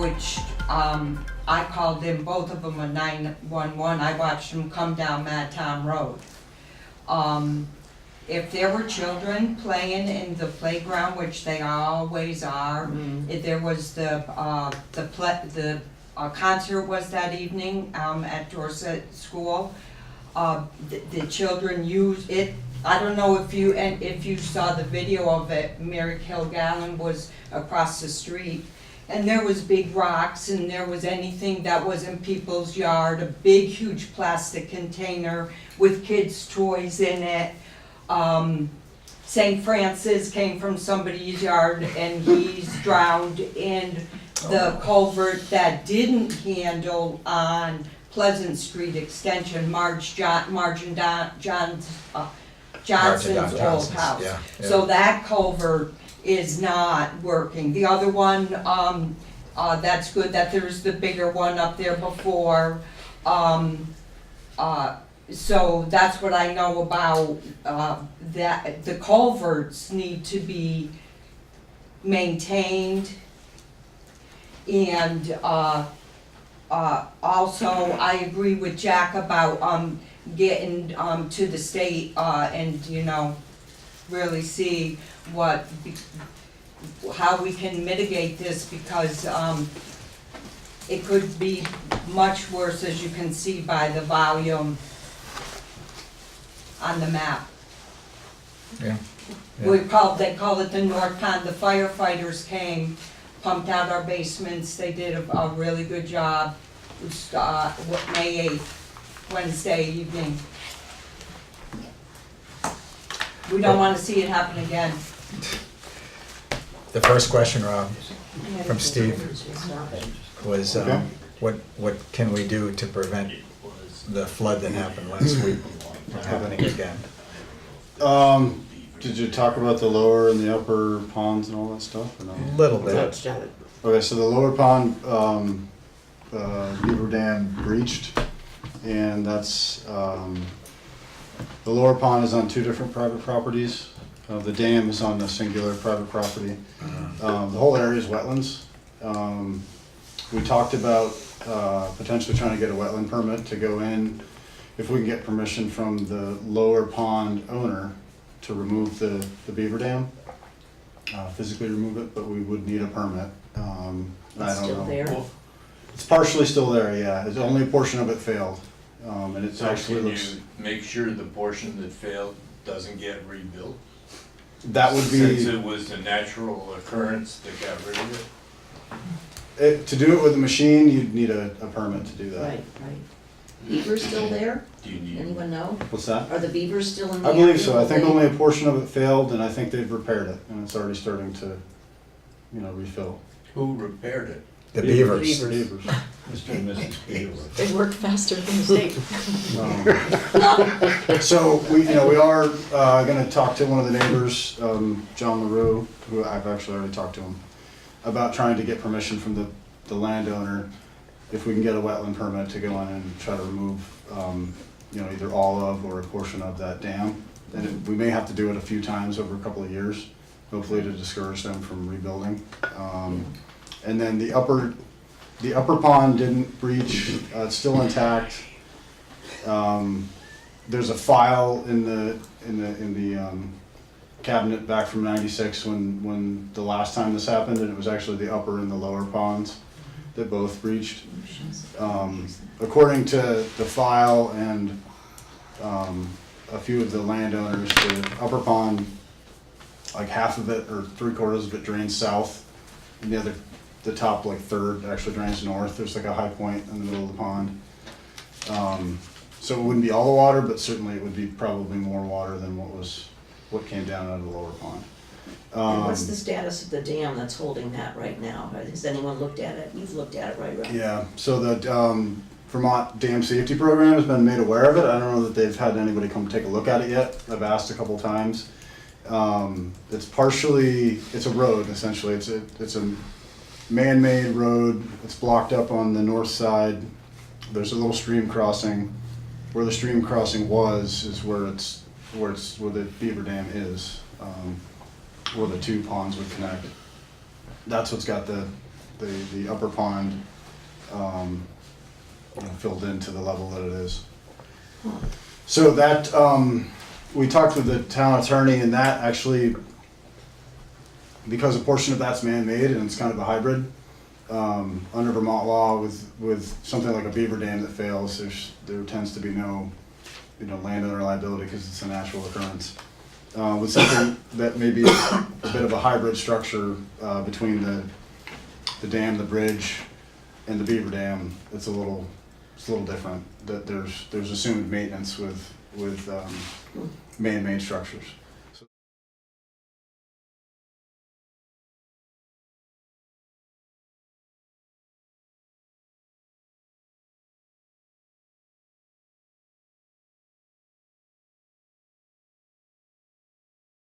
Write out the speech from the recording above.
which I called in both of them a 911. I watched them come down Mad Tom Road. If there were children playing in the playground, which they always are, if there was the concert was that evening at Dorset School, the children used it. I don't know if you saw the video of it. Mary Kilgallen was across the street, and there was big rocks, and there was anything that was in people's yard, a big huge plastic container with kids' toys in it. St. Francis came from somebody's yard and he's drowned in the culvert that didn't handle on Pleasant Street Extension, Johnson's old house. Yeah. So that culvert is not working. The other one, that's good that there's the bigger one up there before. So that's what I know about, that the culverts need to be maintained. And also I agree with Jack about getting to the state and, you know, really see how we can mitigate this, because it could be much worse, as you can see by the volume on the map. Yeah. They call it the North Pond. The firefighters came, pumped out our basements. They did a really good job. It was May 8th, Wednesday evening. We don't want to see it happen again. The first question, Rob, from Steve was, what can we do to prevent the flood that happened last week from happening again? Did you talk about the lower and the upper ponds and all that stuff? Or no? A little bit. Okay, so the lower pond beaver dam breached, and that's the lower pond is on 2 different private properties. The dam is on a singular private property. The whole area is wetlands. We talked about potentially trying to get a wetland permit to go in, if we can get permission from the lower pond owner to remove the beaver dam, physically remove it, but we would need a permit. I don't Still know. there? It's partially still there, yeah. It's only a portion of it failed, and it's So actually can looks. you make sure the portion that failed doesn't get rebuilt? That would Since be it was a natural occurrence that got rid of it? to do it with a machine. You'd need a permit to do that. Right. Beavers still there? Do you need? Anyone know? What's that? Are the beavers still in the I area? believe so. I think They- only a portion of it failed, and I think they've repaired it, and it's already starting to, refill. Who repaired it? The beavers. Beavers. Mr. and Mrs. Beaver. They work faster than the state. So we are going to talk to one of the neighbors, John LaRue, who I've actually already talked to him, about trying to get permission from the landowner, if we can get a wetland permit to go in and try to remove, either all of or a portion of that dam. And we may have to do it a few times over a couple of years, hopefully to discourage them from rebuilding. And then the upper pond didn't breach; it's still intact. There's a file in the cabinet back from '96 when the last time this happened, and it was actually the upper and the lower ponds that both breached. According to the file and a few of the landowners, the upper pond, like half of it or 3/4 of it drains south, and the top like third actually drains north. There's like a high point in the middle of the pond. So it wouldn't be all the water, but certainly it would be probably more water than what came down out of the lower pond. And what's the status of the dam that's holding that right now? Has anyone looked at it? You've looked at it, right, Rob? Yeah, so the Vermont Dam Safety Program has been made aware of it. I don't know that they've had anybody come take a look at it yet. I've asked a couple times. It's a road essentially. It's a man-made road. It's blocked up on the north side. There's a little stream crossing. Where the stream crossing is where the beaver dam is, where the 2 ponds would connect. That's what's got the the upper pond, filled into the level that it is. So that, we talked with the town attorney, and that actually, because a portion of that's man-made and it's kind of a hybrid, under Vermont law with something like a beaver dam that fails, there tends to be no, landowner liability because it's a natural occurrence. With something that may be a bit of a hybrid structure between the dam, the bridge, and the beaver dam, it's a little different. That there's assumed maintenance with man-made structures.